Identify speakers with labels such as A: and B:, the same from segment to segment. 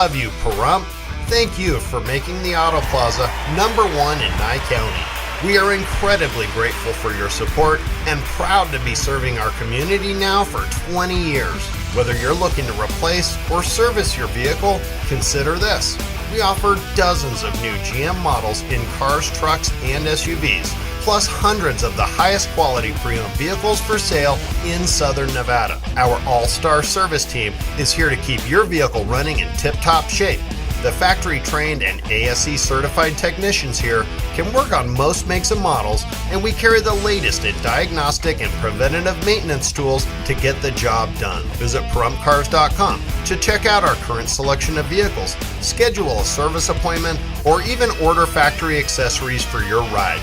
A: Love you, Pahrump. Thank you for making the Auto Plaza #1 in Nye County. We are incredibly grateful for your support and proud to be serving our community now for 20 years. Whether you're looking to replace or service your vehicle, consider this. We offer dozens of new GM models in cars, trucks, and SUVs, plus hundreds of the highest quality pre-owned vehicles for sale in Southern Nevada. Our all-star service team is here to keep your vehicle running in tip-top shape. The factory-trained and ASE certified technicians here can work on most makes and models, and we carry the latest in diagnostic and preventative maintenance tools to get the job done. Visit PahrumpCars.com to check out our current selection of vehicles, schedule a service appointment, or even order factory accessories for your ride.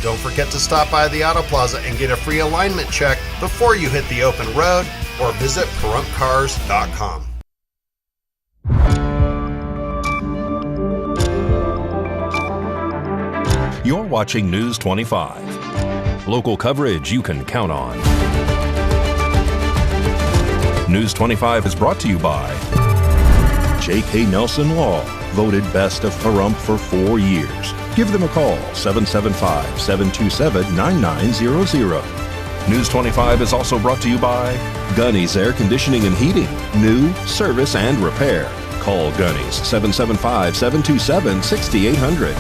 A: Don't forget to stop by the Auto Plaza and get a free alignment check before you hit the open road, or visit PahrumpCars.com.
B: You're watching News 25. Local coverage you can count on. News 25 is brought to you by J.K. Nelson Law, voted best of Pahrump for 4 years. Give them a call, 775-727-9900. News 25 is also brought to you by Gunny's Air Conditioning and Heating, new, service, and repair. Call Gunny's, 775-727-6800.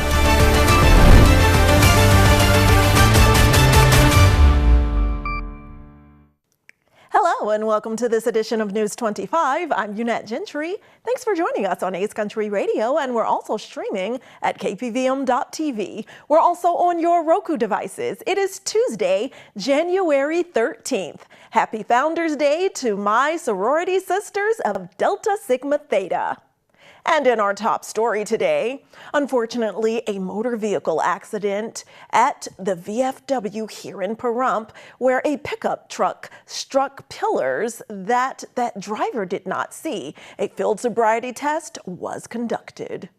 C: Hello and welcome to this edition of News 25. I'm Unette Gentry. Thanks for joining us on Ace Country Radio, and we're also streaming at KPVM.TV. We're also on your Roku devices. It is Tuesday, January 13th. Happy Founders Day to my sorority sisters of Delta Sigma Theta. And in our top story today, unfortunately, a motor vehicle accident at the VFW here in Pahrump, where a pickup truck struck pillars that driver did not see. A field sobriety test was conducted.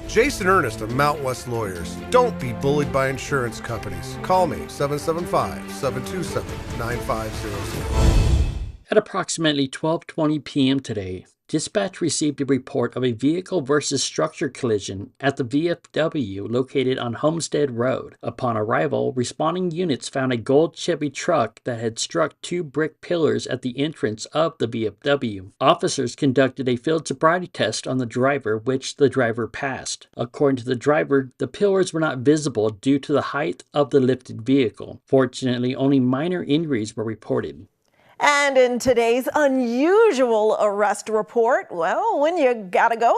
D: Jason Ernest of Mount West Lawyers. Don't be bullied by insurance companies. Call me, 775-727-9500.
E: At approximately 12:20 p.m. today, dispatch received a report of a vehicle versus structure collision at the VFW located on Homestead Road. Upon arrival, responding units found a gold Chevy truck that had struck 2 brick pillars at the entrance of the VFW. Officers conducted a field sobriety test on the driver, which the driver passed. According to the driver, the pillars were not visible due to the height of the lifted vehicle. Fortunately, only minor injuries were reported.
C: And in today's unusual arrest report, well, when you gotta go,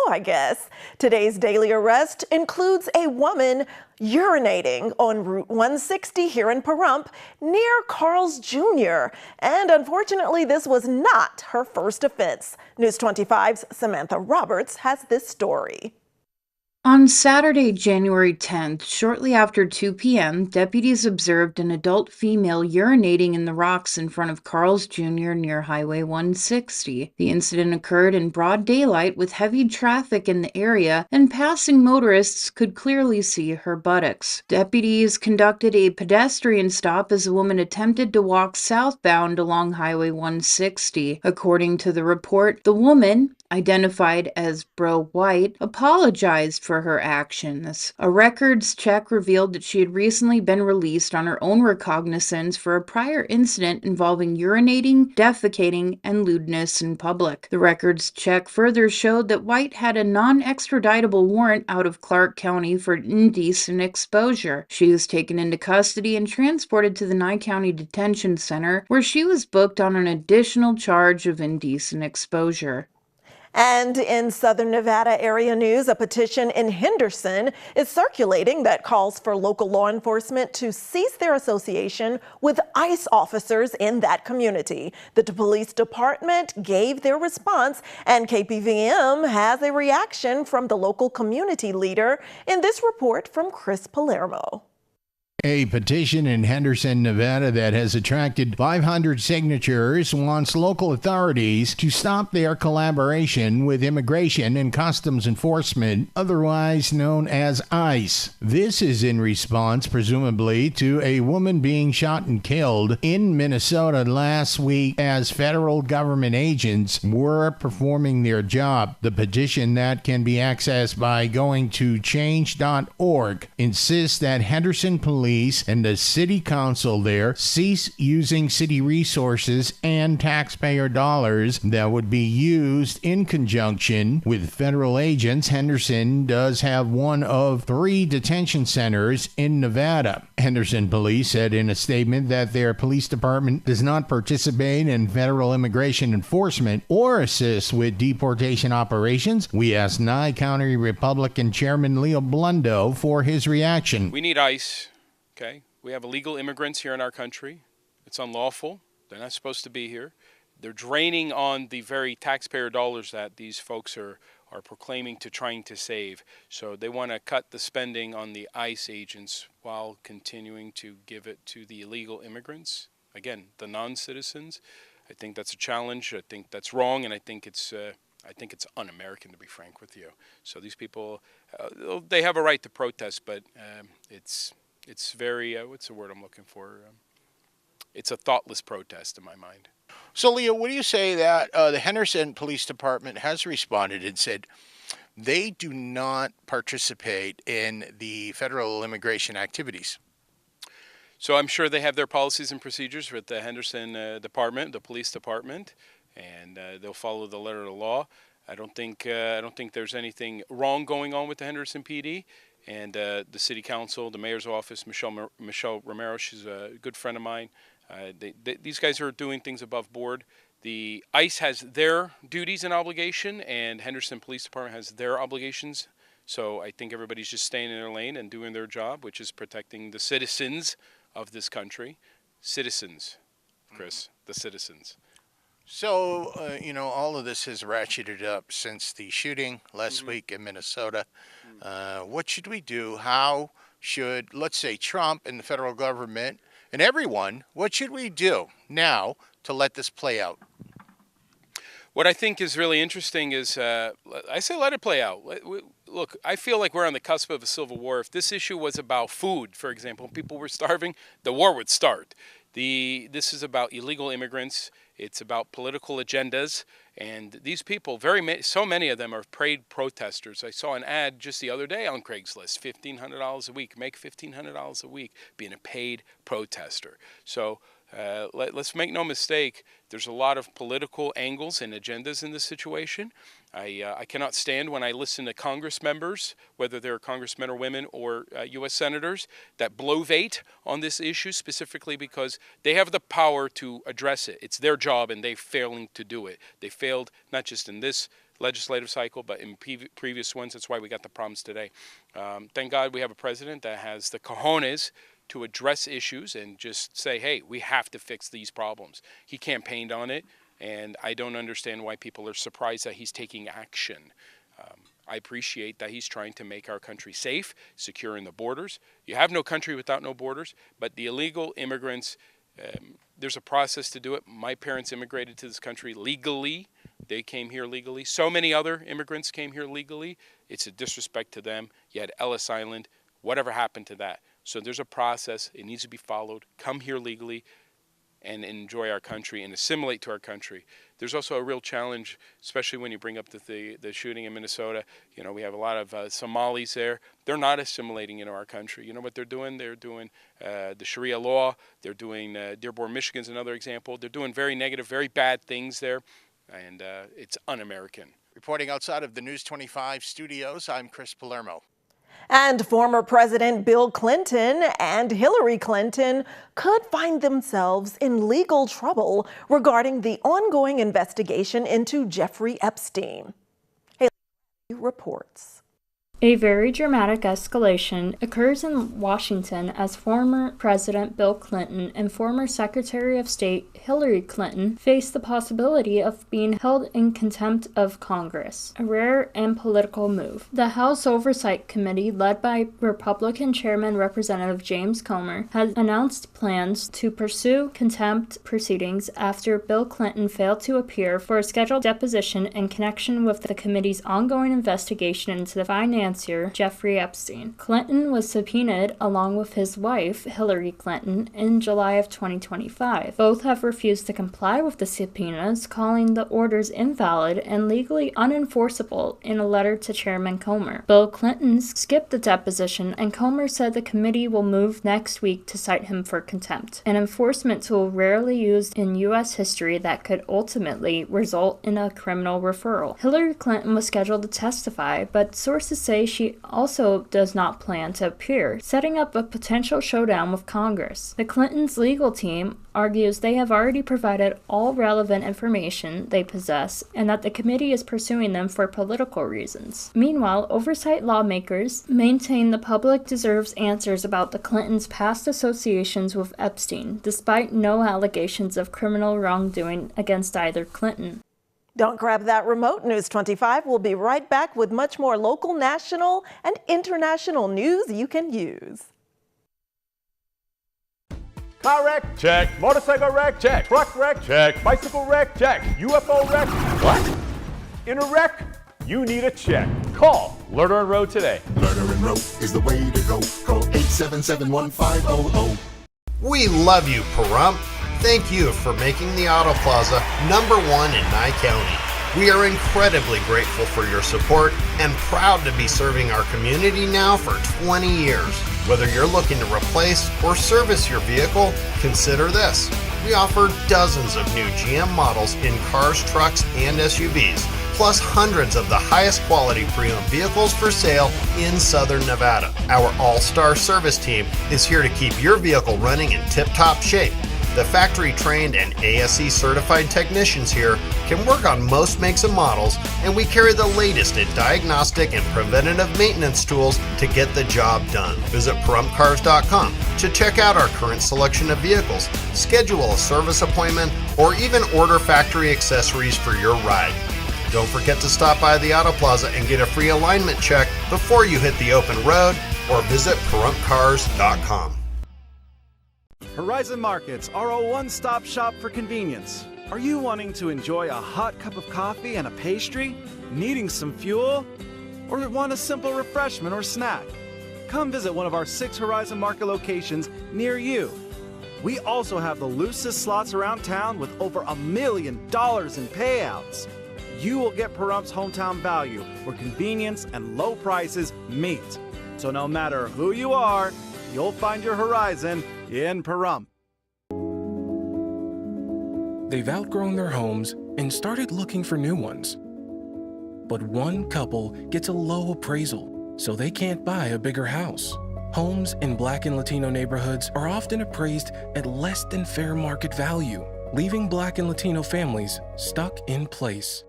C: I guess. Today's daily arrest includes a woman urinating on Route 160 here in Pahrump near Carl's Jr. And unfortunately, this was not her first offense. News 25's Samantha Roberts has this story.
F: On Saturday, January 10th, shortly after 2 p.m., deputies observed an adult female urinating in the rocks in front of Carl's Jr. near Highway 160. The incident occurred in broad daylight with heavy traffic in the area, and passing motorists could clearly see her buttocks. Deputies conducted a pedestrian stop as a woman attempted to walk southbound along Highway 160. According to the report, the woman, identified as Bro White, apologized for her actions. A records check revealed that she had recently been released on her own recognizance for a prior incident involving urinating, defecating, and lewdness in public. The records check further showed that White had a non-extraditable warrant out of Clark County for indecent exposure. She was taken into custody and transported to the Nye County Detention Center, where she was booked on an additional charge of indecent exposure.
C: And in Southern Nevada area news, a petition in Henderson is circulating that calls for local law enforcement to cease their association with ICE officers in that community. The police department gave their response, and KPVM has a reaction from the local community leader in this report from Chris Palermo.
G: A petition in Henderson, Nevada that has attracted 500 signatures wants local authorities to stop their collaboration with Immigration and Customs Enforcement, otherwise known as ICE. This is in response, presumably, to a woman being shot and killed in Minnesota last week as federal government agents were performing their job. The petition, that can be accessed by going to change.org, insists that Henderson Police and the city council there cease using city resources and taxpayer dollars that would be used in conjunction with federal agents. Henderson does have one of 3 detention centers in Nevada. Henderson Police said in a statement that their police department does not participate in federal immigration enforcement or assist with deportation operations. We asked Nye County Republican Chairman Leo Blundo for his reaction.
H: We need ICE. Okay, we have illegal immigrants here in our country. It's unlawful. They're not supposed to be here. They're draining on the very taxpayer dollars that these folks are proclaiming to trying to save. So they want to cut the spending on the ICE agents while continuing to give it to the illegal immigrants. Again, the non-citizens. I think that's a challenge. I think that's wrong, and I think it's un-American, to be frank with you. So these people, they have a right to protest, but it's very, what's the word I'm looking for? It's a thoughtless protest in my mind.
I: So, Leo, what do you say that the Henderson Police Department has responded and said they do not participate in the federal immigration activities?
H: So I'm sure they have their policies and procedures with the Henderson department, the police department, and they'll follow the letter of the law. I don't think there's anything wrong going on with the Henderson PD. And the city council, the mayor's office, Michelle Romero, she's a good friend of mine. These guys are doing things above board. The ICE has their duties and obligation, and Henderson Police Department has their obligations. So I think everybody's just staying in their lane and doing their job, which is protecting the citizens of this country. Citizens, Chris, the citizens.
I: So, all of this has ratcheted up since the shooting last week in Minnesota. What should we do? How should, let's say, Trump and the federal government and everyone, what should we do now to let this play out?
H: What I think is really interesting is, I say let it play out. Look, I feel like we're on the cusp of a civil war. If this issue was about food, for example, people were starving, the war would start. This is about illegal immigrants. It's about political agendas, and these people, so many of them are paid protesters. I saw an ad just the other day on Craigslist, $1,500 a week, make $1,500 a week being a paid protester. So let's make no mistake, there's a lot of political angles and agendas in this situation. I cannot stand when I listen to Congress members, whether they're congressmen or women or U.S. senators, that bloviate on this issue specifically because they have the power to address it. It's their job, and they're failing to do it. They failed not just in this legislative cycle, but in previous ones. That's why we got the problems today. Thank God we have a president that has the cojones to address issues and just say, hey, we have to fix these problems. He campaigned on it. And I don't understand why people are surprised that he's taking action. I appreciate that he's trying to make our country safe, secure in the borders. You have no country without no borders, but the illegal immigrants, there's a process to do it. My parents immigrated to this country legally. They came here legally. So many other immigrants came here legally. It's a disrespect to them. You had Ellis Island. Whatever happened to that? So there's a process. It needs to be followed. Come here legally and enjoy our country and assimilate to our country. There's also a real challenge, especially when you bring up the shooting in Minnesota. You know, we have a lot of Somalis there. They're not assimilating into our country. You know what they're doing? They're doing the Sharia law. They're doing Dearborn, Michigan's another example. They're doing very negative, very bad things there, and it's un-American.
I: Reporting outside of the News 25 studios, I'm Chris Palermo.
C: And former President Bill Clinton and Hillary Clinton could find themselves in legal trouble regarding the ongoing investigation into Jeffrey Epstein. Haley reports.
J: A very dramatic escalation occurs in Washington as former President Bill Clinton and former Secretary of State Hillary Clinton face the possibility of being held in contempt of Congress, a rare and political move. The House Oversight Committee, led by Republican Chairman Representative James Comer, has announced plans to pursue contempt proceedings after Bill Clinton failed to appear for a scheduled deposition in connection with the committee's ongoing investigation into the financier Jeffrey Epstein. Clinton was subpoenaed along with his wife, Hillary Clinton, in July of 2025. Both have refused to comply with the subpoenas, calling the orders invalid and legally unenforceable in a letter to Chairman Comer. Bill Clinton skipped the deposition, and Comer said the committee will move next week to cite him for contempt, an enforcement tool rarely used in U.S. history that could ultimately result in a criminal referral. Hillary Clinton was scheduled to testify, but sources say she also does not plan to appear, setting up a potential showdown with Congress. The Clintons' legal team argues they have already provided all relevant information they possess and that the committee is pursuing them for political reasons. Meanwhile, oversight lawmakers maintain the public deserves answers about the Clintons' past associations with Epstein, despite no allegations of criminal wrongdoing against either Clinton.
C: Don't grab that remote. News 25 will be right back with much more local, national, and international news you can use.
K: Car wreck? Check. Motorcycle wreck? Check. Truck wreck? Check. Bicycle wreck? Check. UFO wreck? What? In a wreck? You need a check. Call Lerner and Rowe today.
L: Lerner and Rowe is the way to go. Call 877-1500.
A: We love you, Pahrump. Thank you for making the Auto Plaza #1 in Nye County. We are incredibly grateful for your support and proud to be serving our community now for 20 years. Whether you're looking to replace or service your vehicle, consider this. We offer dozens of new GM models in cars, trucks, and SUVs, plus hundreds of the highest quality pre-owned vehicles for sale in Southern Nevada. Our all-star service team is here to keep your vehicle running in tip-top shape. The factory-trained and ASE certified technicians here can work on most makes and models, and we carry the latest in diagnostic and preventative maintenance tools to get the job done. Visit PahrumpCars.com to check out our current selection of vehicles, schedule a service appointment, or even order factory accessories for your ride. Don't forget to stop by the Auto Plaza and get a free alignment check before you hit the open road, or visit PahrumpCars.com.
M: Horizon Markets are a one-stop shop for convenience. Are you wanting to enjoy a hot cup of coffee and a pastry? Needing some fuel? Or want a simple refreshment or snack? Come visit one of our 6 Horizon Market locations near you. We also have the loosest slots around town with over $1 million in payouts. You will get Pahrump's hometown value, where convenience and low prices meet. So no matter who you are, you'll find your Horizon in Pahrump.
N: They've outgrown their homes and started looking for new ones. But one couple gets a low appraisal, so they can't buy a bigger house. Homes in Black and Latino neighborhoods are often appraised at less than fair market value, leaving Black and Latino families stuck in place.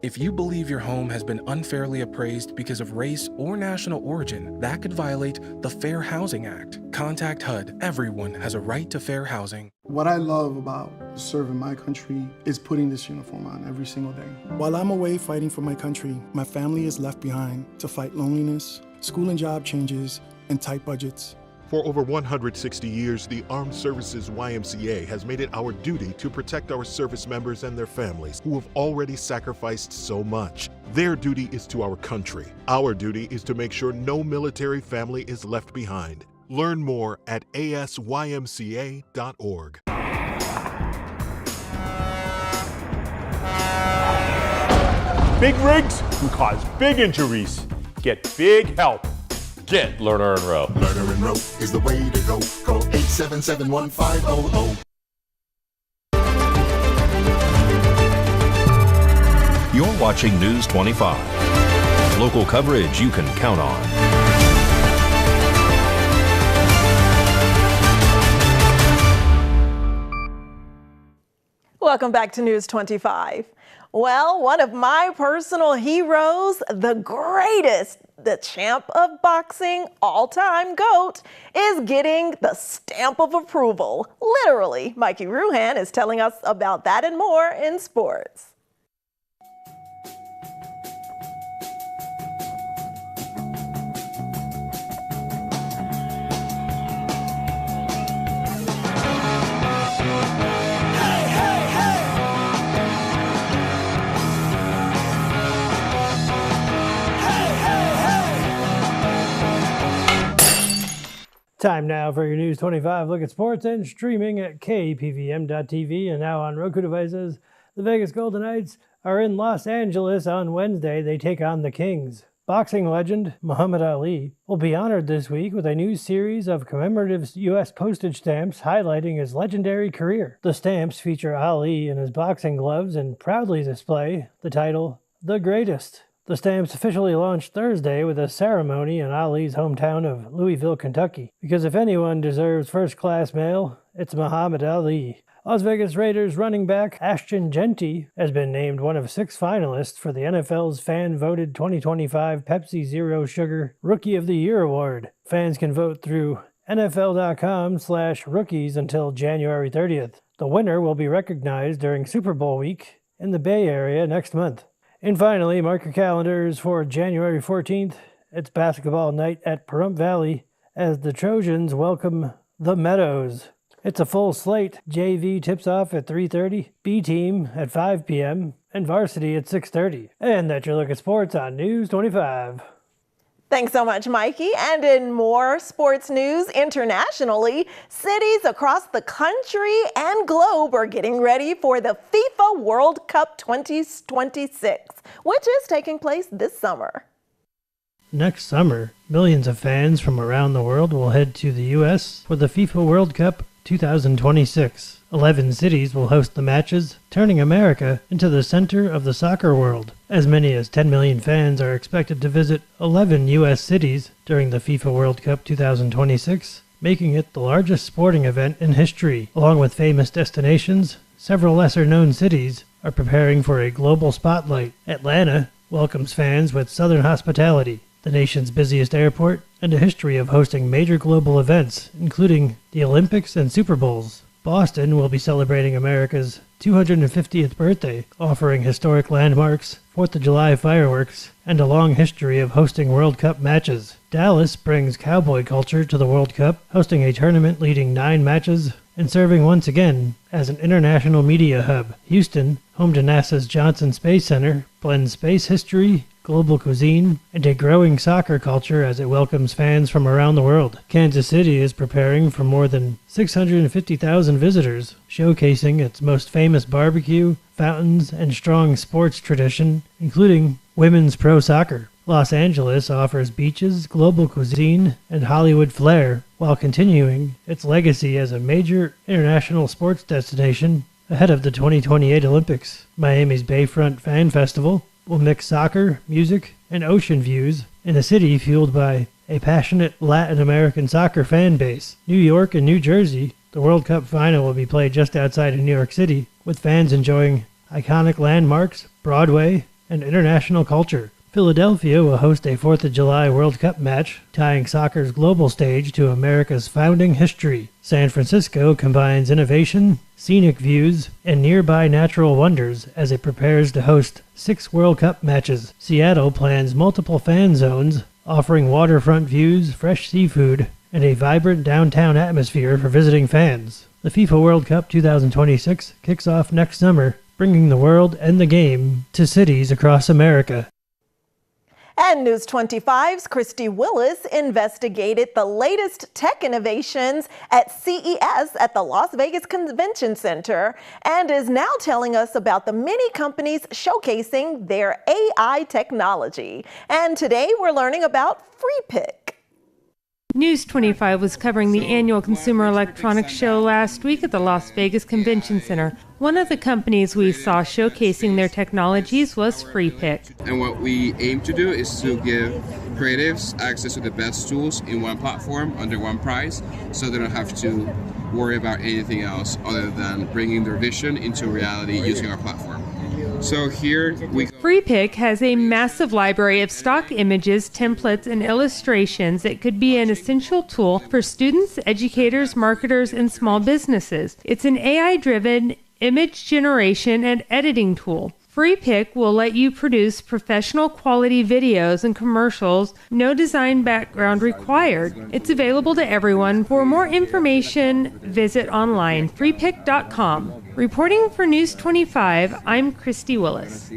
N: If you believe your home has been unfairly appraised because of race or national origin, that could violate the Fair Housing Act. Contact HUD. Everyone has a right to fair housing.
O: What I love about serving my country is putting this uniform on every single day. While I'm away fighting for my country, my family is left behind to fight loneliness, school and job changes, and tight budgets.
P: For over 160 years, the Armed Services YMCA has made it our duty to protect our service members and their families who have already sacrificed so much. Their duty is to our country. Our duty is to make sure no military family is left behind. Learn more at asymca.org.
K: Big rigs can cause big injuries. Get big help. Get Lerner and Rowe.
L: Lerner and Rowe is the way to go. Call 877-1500.
B: You're watching News 25. Local coverage you can count on.
C: Welcome back to News 25. Well, one of my personal heroes, the greatest, the champ of boxing, all-time GOAT, is getting the stamp of approval. Literally, Mikey Ruhan is telling us about that and more in sports.
Q: Time now for your News 25 look at sports and streaming at KPVM.TV and now on Roku devices. The Vegas Golden Knights are in Los Angeles on Wednesday. They take on the Kings. Boxing legend Muhammad Ali will be honored this week with a new series of commemorative U.S. postage stamps highlighting his legendary career. The stamps feature Ali in his boxing gloves and proudly display the title, The Greatest. The stamps officially launched Thursday with a ceremony in Ali's hometown of Louisville, Kentucky. Because if anyone deserves first-class mail, it's Muhammad Ali. Las Vegas Raiders running back Ashton Genty has been named one of 6 finalists for the NFL's fan-voted 2025 Pepsi Zero Sugar Rookie of the Year Award. Fans can vote through NFL.com/rookies until January 30th. The winner will be recognized during Super Bowl week in the Bay Area next month. And finally, mark your calendars for January 14th. It's basketball night at Pahrump Valley as the Trojans welcome the Meadows. It's a full slate. JV tips off at 3:30, B team at 5 p.m., and varsity at 6:30. And that's your look at sports on News 25.
C: Thanks so much, Mikey. And in more sports news internationally, cities across the country and globe are getting ready for the FIFA World Cup 2026, which is taking place this summer.
Q: Next summer, millions of fans from around the world will head to the U.S. for the FIFA World Cup 2026. 11 cities will host the matches, turning America into the center of the soccer world. As many as 10 million fans are expected to visit 11 U.S. cities during the FIFA World Cup 2026, making it the largest sporting event in history. Along with famous destinations, several lesser-known cities are preparing for a global spotlight. Atlanta welcomes fans with Southern hospitality, the nation's busiest airport, and a history of hosting major global events, including the Olympics and Super Bowls. Boston will be celebrating America's 250th birthday, offering historic landmarks, 4th of July fireworks, and a long history of hosting World Cup matches. Dallas brings cowboy culture to the World Cup, hosting a tournament leading 9 matches and serving once again as an international media hub. Houston, home to NASA's Johnson Space Center, blends space history, global cuisine, and a growing soccer culture as it welcomes fans from around the world. Kansas City is preparing for more than 650,000 visitors, showcasing its most famous barbecue, fountains, and strong sports tradition, including women's pro soccer. Los Angeles offers beaches, global cuisine, and Hollywood flair, while continuing its legacy as a major international sports destination ahead of the 2028 Olympics. Miami's Bayfront Fan Festival will mix soccer, music, and ocean views in a city fueled by a passionate Latin American soccer fan base. New York and New Jersey, the World Cup final will be played just outside of New York City, with fans enjoying iconic landmarks, Broadway, and international culture. Philadelphia will host a 4th of July World Cup match, tying soccer's global stage to America's founding history. San Francisco combines innovation, scenic views, and nearby natural wonders as it prepares to host 6 World Cup matches. Seattle plans multiple fan zones, offering waterfront views, fresh seafood, and a vibrant downtown atmosphere for visiting fans. The FIFA World Cup 2026 kicks off next summer, bringing the world and the game to cities across America.
C: And News 25's Christy Willis investigated the latest tech innovations at CES at the Las Vegas Convention Center and is now telling us about the many companies showcasing their AI technology. And today we're learning about FreePick.
R: News 25 was covering the annual Consumer Electronics Show last week at the Las Vegas Convention Center. One of the companies we saw showcasing their technologies was FreePick.
S: And what we aim to do is to give creatives access to the best tools in one platform under one price, so they don't have to worry about anything else other than bringing their vision into reality using our platform. So here we
R: FreePic has a massive library of stock images, templates, and illustrations that could be an essential tool for students, educators, marketers, and small businesses. It's an AI-driven image generation and editing tool. FreePic will let you produce professional quality videos and commercials, no design background required. It's available to everyone. For more information, visit online, freepic.com. Reporting for News 25, I'm Christy Willis.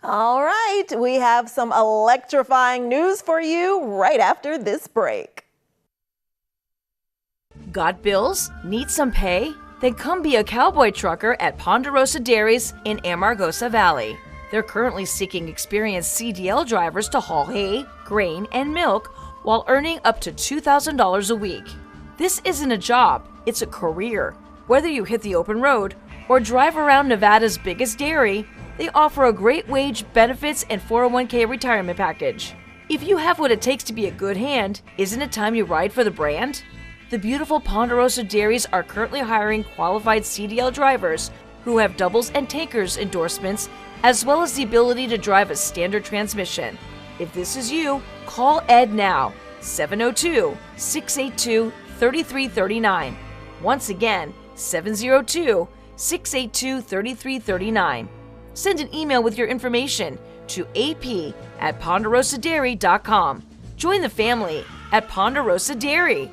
C: All right, we have some electrifying news for you right after this break.
T: Got bills? Need some pay? Then come be a cowboy trucker at Ponderosa Dairies in Amargosa Valley. They're currently seeking experienced CDL drivers to haul hay, grain, and milk while earning up to $2,000 a week. This isn't a job, it's a career. Whether you hit the open road or drive around Nevada's biggest dairy, they offer a great wage, benefits, and 401k retirement package. If you have what it takes to be a good hand, isn't it time you ride for the brand? The beautiful Ponderosa Dairies are currently hiring qualified CDL drivers who have doubles and tankers endorsements, as well as the ability to drive a standard transmission. If this is you, call Ed now, 702-682-3339. Once again, 702-682-3339. Send an email with your information to ap@ponderosadairy.com. Join the family at Ponderosa Dairy.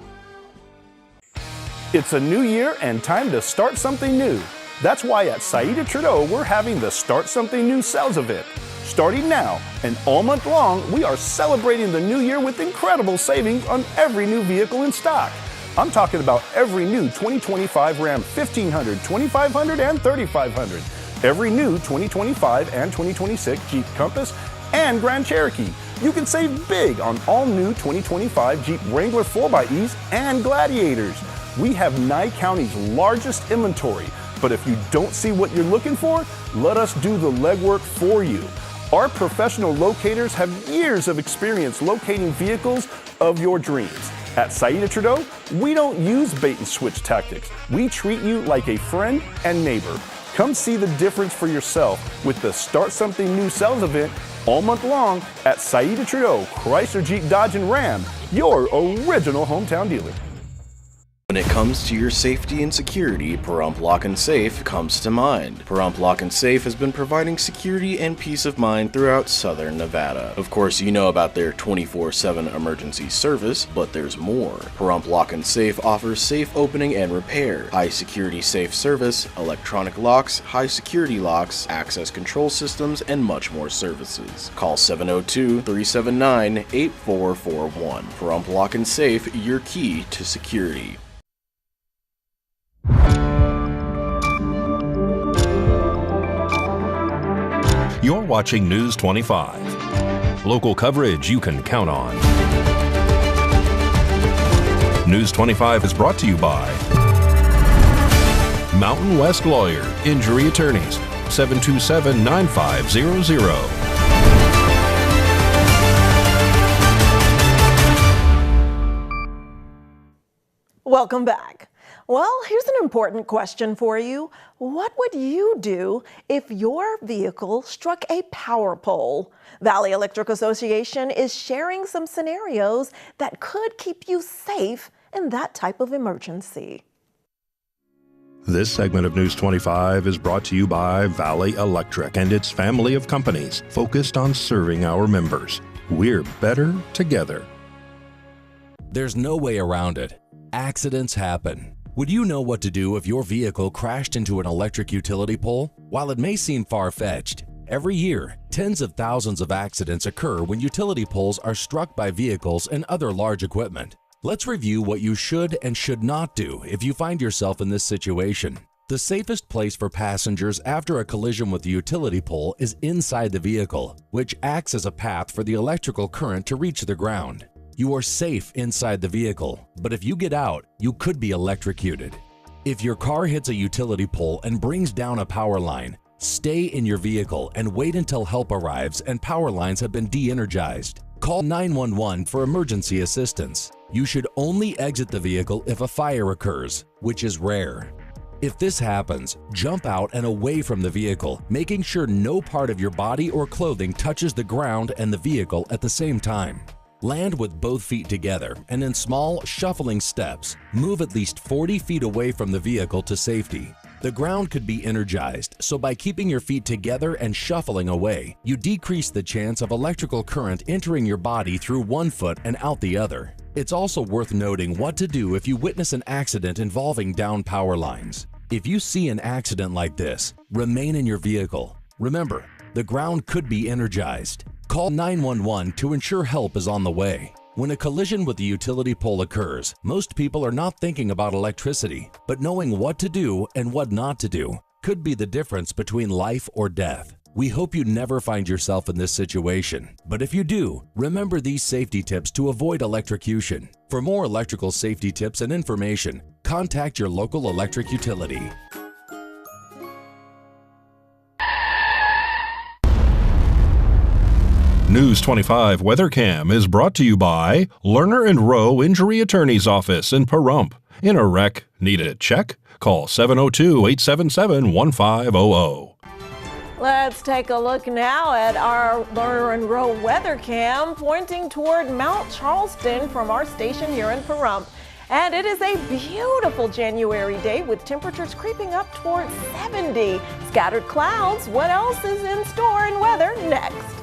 U: It's a new year and time to start something new. That's why at Saida Trudeau, we're having the Start Something New sales event. Starting now and all month long, we are celebrating the new year with incredible savings on every new vehicle in stock. I'm talking about every new 2025 Ram 1500, 2500, and 3500. Every new 2025 and 2026 Jeep Compass and Grand Cherokee. You can save big on all new 2025 Jeep Wrangler 4xEs and Gladiators. We have Nye County's largest inventory, but if you don't see what you're looking for, let us do the legwork for you. Our professional locators have years of experience locating vehicles of your dreams. At Saida Trudeau, we don't use bait and switch tactics. We treat you like a friend and neighbor. Come see the difference for yourself with the Start Something New sales event all month long at Saida Trudeau, Chrysler, Jeep, Dodge, and Ram, your original hometown dealer.
V: When it comes to your safety and security, Pahrump Lock and Safe comes to mind. Pahrump Lock and Safe has been providing security and peace of mind throughout southern Nevada. Of course, you know about their 24/7 emergency service, but there's more. Pahrump Lock and Safe offers safe opening and repair, high security safe service, electronic locks, high security locks, access control systems, and much more services. Call 702-379-8441. Pahrump Lock and Safe, your key to security.
B: You're watching News 25. Local coverage you can count on. News 25 is brought to you by Mountain West Lawyer, Injury Attorneys, 727-9500.
C: Welcome back. Well, here's an important question for you. What would you do if your vehicle struck a power pole? Valley Electric Association is sharing some scenarios that could keep you safe in that type of emergency.
B: This segment of News 25 is brought to you by Valley Electric and its family of companies focused on serving our members. We're better together.
W: There's no way around it. Accidents happen. Would you know what to do if your vehicle crashed into an electric utility pole? While it may seem far-fetched, every year, tens of thousands of accidents occur when utility poles are struck by vehicles and other large equipment. Let's review what you should and should not do if you find yourself in this situation. The safest place for passengers after a collision with the utility pole is inside the vehicle, which acts as a path for the electrical current to reach the ground. You are safe inside the vehicle, but if you get out, you could be electrocuted. If your car hits a utility pole and brings down a power line, stay in your vehicle and wait until help arrives and power lines have been de-energized. Call 911 for emergency assistance. You should only exit the vehicle if a fire occurs, which is rare. If this happens, jump out and away from the vehicle, making sure no part of your body or clothing touches the ground and the vehicle at the same time. Land with both feet together and in small, shuffling steps. Move at least 40 feet away from the vehicle to safety. The ground could be energized, so by keeping your feet together and shuffling away, you decrease the chance of electrical current entering your body through one foot and out the other. It's also worth noting what to do if you witness an accident involving down power lines. If you see an accident like this, remain in your vehicle. Remember, the ground could be energized. Call 911 to ensure help is on the way. When a collision with the utility pole occurs, most people are not thinking about electricity, but knowing what to do and what not to do could be the difference between life or death. We hope you never find yourself in this situation, but if you do, remember these safety tips to avoid electrocution. For more electrical safety tips and information, contact your local electric utility.
B: News 25 WeatherCam is brought to you by Lerner and Rowe Injury Attorney's Office in Pahrump. In a wreck, need a check? Call 702-877-1500.
C: Let's take a look now at our Lerner and Rowe weather cam pointing toward Mount Charleston from our station here in Pahrump. And it is a beautiful January day with temperatures creeping up towards 70. Scattered clouds. What else is in store in weather next?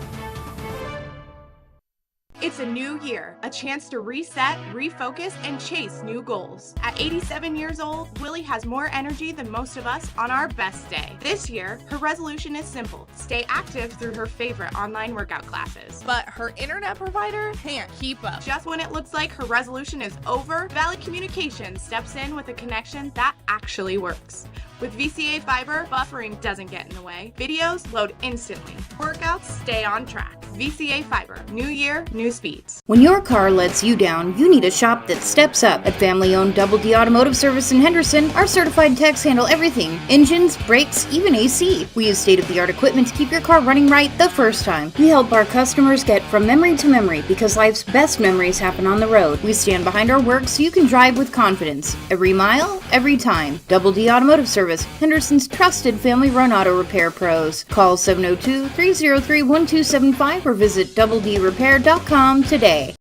D: It's a new year, a chance to reset, refocus, and chase new goals. At 87 years old, Willie has more energy than most of us on our best day. This year, her resolution is simple: stay active through her favorite online workout classes. But her internet provider can't keep up. Just when it looks like her resolution is over, Valley Communications steps in with a connection that actually works. With VCA Fiber, buffering doesn't get in the way. Videos load instantly. Workouts stay on track. VCA Fiber. New year, new speeds.
E: When your car lets you down, you need a shop that steps up. At family-owned Double D Automotive Service in Henderson, our certified techs handle everything: engines, brakes, even AC. We use state-of-the-art equipment to keep your car running right the first time. We help our customers get from memory to memory because life's best memories happen on the road. We stand behind our work so you can drive with confidence. Every mile, every time. Double D Automotive Service, Henderson's trusted family-run auto repair pros. Call 702-303-1275 or visit doubledrepair.com today.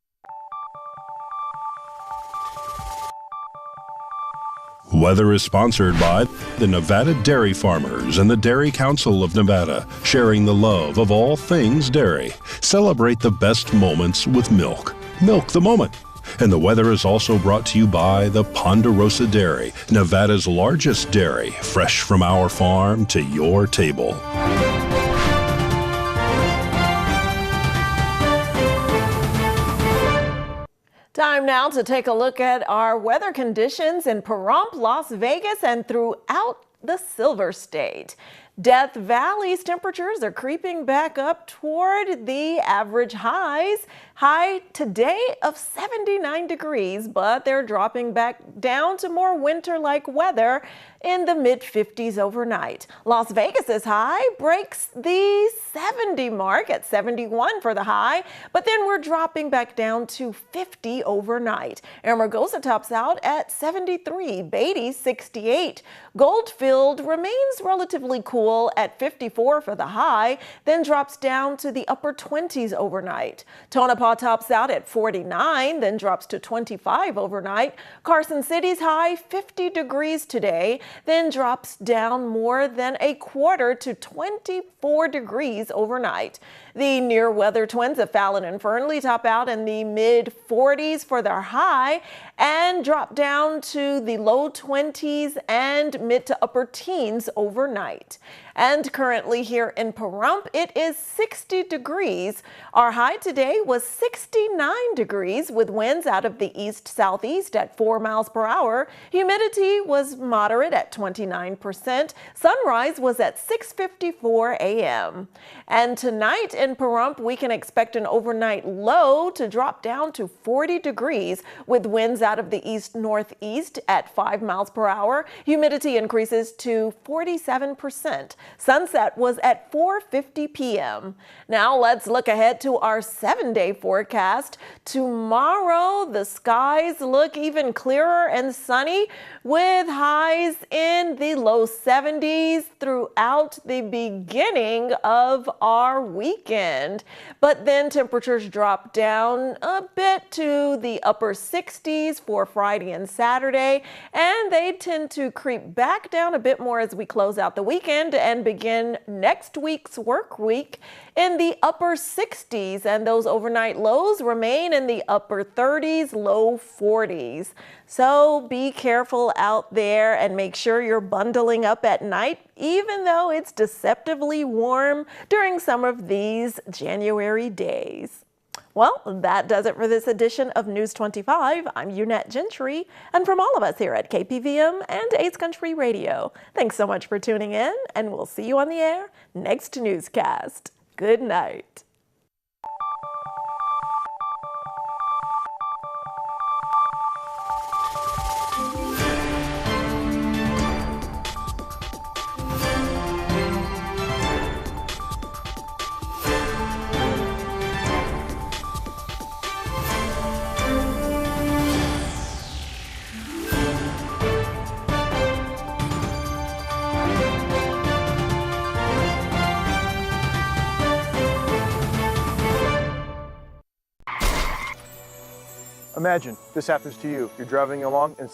B: Weather is sponsored by the Nevada Dairy Farmers and the Dairy Council of Nevada, sharing the love of all things dairy. Celebrate the best moments with milk. Milk the moment. And the weather is also brought to you by the Ponderosa Dairy, Nevada's largest dairy, fresh from our farm to your table.
C: Time now to take a look at our weather conditions in Pahrump, Las Vegas, and throughout the Silver State. Death Valley's temperatures are creeping back up toward the average highs. High today of 79 degrees, but they're dropping back down to more winter-like weather in the mid-50s overnight. Las Vegas's high breaks the 70 mark at 71 for the high, but then we're dropping back down to 50 overnight. Amargosa tops out at 73, Beatty 68. Goldfield remains relatively cool at 54 for the high, then drops down to the upper 20s overnight. Tonopah tops out at 49, then drops to 25 overnight. Carson City's high 50 degrees today, then drops down more than a quarter to 24 degrees overnight. The near weather twins of Fallon and Fernley top out in the mid 40s for their high and drop down to the low 20s and mid to upper teens overnight. And currently here in Pahrump, it is 60 degrees. Our high today was 69 degrees with winds out of the east-southeast at 4 miles per hour. Humidity was moderate at 29%. Sunrise was at 6:54 a.m. And tonight in Pahrump, we can expect an overnight low to drop down to 40 degrees with winds out of the east-northeast at 5 miles per hour. Humidity increases to 47%. Sunset was at 4:50 p.m. Now let's look ahead to our 7-day forecast. Tomorrow, the skies look even clearer and sunny with highs in the low 70s throughout the beginning of our weekend. But then temperatures drop down a bit to the upper 60s for Friday and Saturday, and they tend to creep back down a bit more as we close out the weekend and begin next week's work week in the upper 60s, and those overnight lows remain in the upper 30s, low 40s. So be careful out there and make sure you're bundling up at night, even though it's deceptively warm during some of these January days. Well, that does it for this edition of News 25. I'm Unette Gentry, and from all of us here at KPVM and 8th Country Radio, thanks so much for tuning in, and we'll see you on the air next newscast. Good night.
F: Imagine this happens to you. You're driving along and